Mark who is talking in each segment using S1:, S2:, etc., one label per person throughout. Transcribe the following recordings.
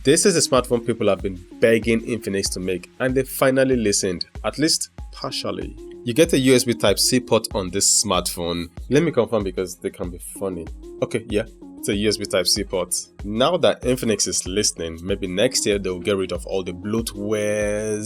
S1: This is a smartphone people have been begging Infinix to make, and they finally listened, at least partially. You get a USB Type-C port on this smartphone. Let me confirm because they can be funny. Okay, yeah, it's a USB Type-C port. Now that Infinix is listening, maybe next year they'll get rid of all the bloatwares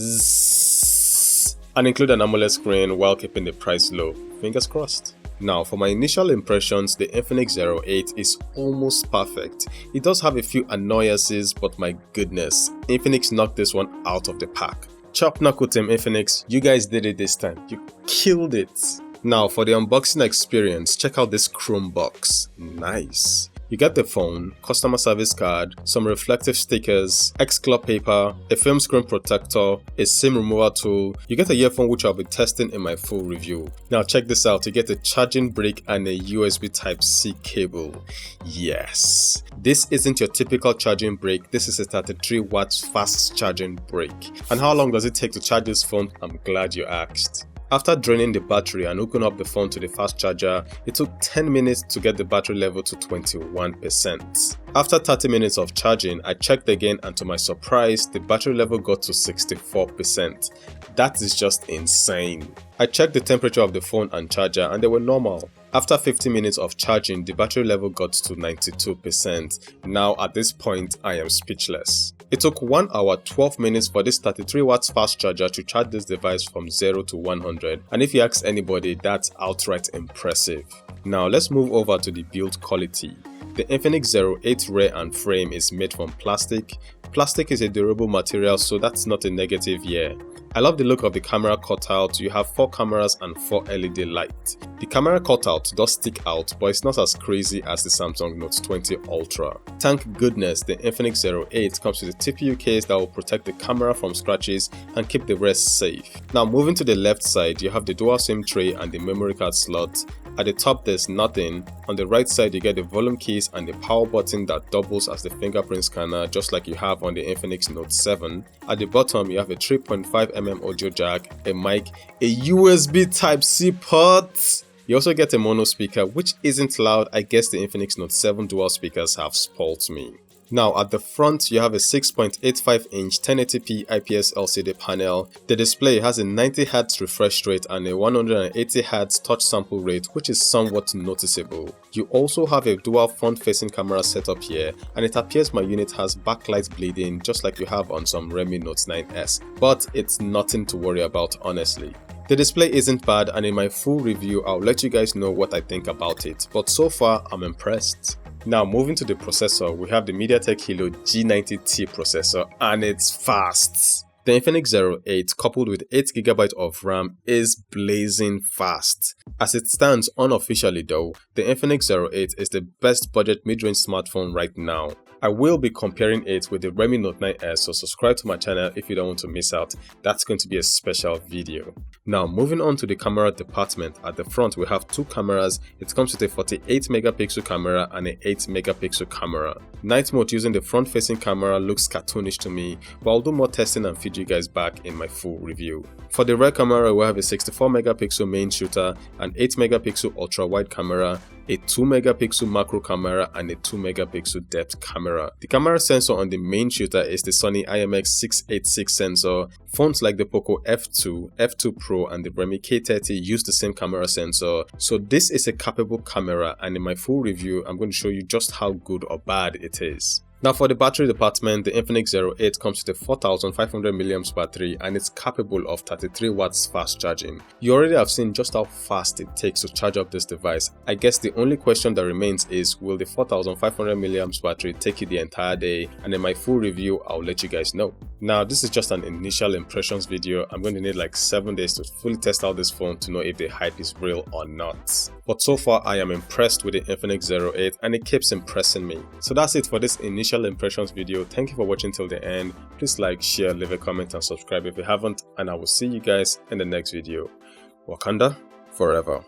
S1: and include an AMOLED screen while keeping the price low. Fingers crossed. Now, for my initial impressions, the Infinix Zero 8 is almost perfect. It does have a few annoyances, but my goodness, Infinix knocked this one out of the park. Chop knuckle team Infinix, you guys did it this time. You killed it. Now, for the unboxing experience, check out this Chrome box. Nice. You get the phone, customer service card, some reflective stickers, X-Club paper, a film screen protector, a SIM remover tool. You get a earphone which I'll be testing in my full review. Now check this out, you get a charging brick and a USB Type-C cable. Yes, this isn't your typical charging brick, this is a 33 watts fast charging brick. And how long does it take to charge this phone? I'm glad you asked. After draining the battery and hooking up the phone to the fast charger, it took 10 minutes to get the battery level to 21%. After 30 minutes of charging, I checked again and to my surprise, the battery level got to 64%. That is just insane. I checked the temperature of the phone and charger and they were normal. After 50 minutes of charging, the battery level got to 92%. Now at this point, I am speechless. It took 1 hour 12 minutes for this 33 watts fast charger to charge this device from 0 to 100, and if you ask anybody, that's outright impressive. Now let's move over to the build quality. The Infinix Zero 8 rear and frame is made from plastic. Plastic is a durable material, so that's not a negative here. I love the look of the camera cutout. You have 4 cameras and 4 LED lights. The camera cutout does stick out, but it's not as crazy as the Samsung Note 20 Ultra. Thank goodness the Infinix Zero 8 comes with a TPU case that will protect the camera from scratches and keep the rest safe. Now moving to the left side, you have the dual SIM tray and the memory card slot. At the top there's nothing. On the right side you get the volume keys and the power button that doubles as the fingerprint scanner, just like you have on the Infinix Note 7. At the bottom you have a 3.5mm audio jack, a mic, a USB Type-C port. You also get a mono speaker, which isn't loud. I guess the Infinix Note 7 dual speakers have spoilt me. Now at the front you have a 6.85-inch 1080p IPS LCD panel. The display has a 90Hz refresh rate and a 180Hz touch sample rate, which is somewhat noticeable. You also have a dual front-facing camera setup here, and it appears my unit has backlight bleeding just like you have on some Redmi Note 9S, but it's nothing to worry about honestly. The display isn't bad, and in my full review I'll let you guys know what I think about it, but so far I'm impressed. Now moving to the processor, we have the MediaTek Helio G90T processor and it's fast. The Infinix Zero 8 coupled with 8GB of RAM is blazing fast. As it stands unofficially though, the Infinix Zero 8 is the best budget mid-range smartphone right now. I will be comparing it with the Redmi Note 9S, so subscribe to my channel if you don't want to miss out. That's going to be a special video. Now moving on to the camera department, at the front we have 2 cameras. It comes with a 48MP camera and an 8MP camera. Night mode using the front facing camera looks cartoonish to me, but I'll do more testing and feed you guys back in my full review. For the rear camera we have a 64MP main shooter, an 8MP ultra wide camera, a 2MP macro camera and a 2MP depth camera. The camera sensor on the main shooter is the Sony IMX686 sensor. Phones like the Poco F2, F2 Pro and the Redmi K30 use the same camera sensor, so this is a capable camera, and in my full review I'm going to show you just how good or bad it is. Now for the battery department, the Infinix Zero 8 comes with a 4500mAh battery and it's capable of 33 watts fast charging. You already have seen just how fast it takes to charge up this device. I guess the only question that remains is, will the 4500mAh battery take you the entire day? And in my full review I'll let you guys know. Now this is just an initial impressions video. I'm going to need like 7 days to fully test out this phone to know if the hype is real or not. But so far I am impressed with the Infinix Zero 8 and it keeps impressing me. So that's it for this initial impressions video. Thank you for watching till the end. Please like, share, leave a comment and subscribe if you haven't, and I will see you guys in the next video. Wakanda forever.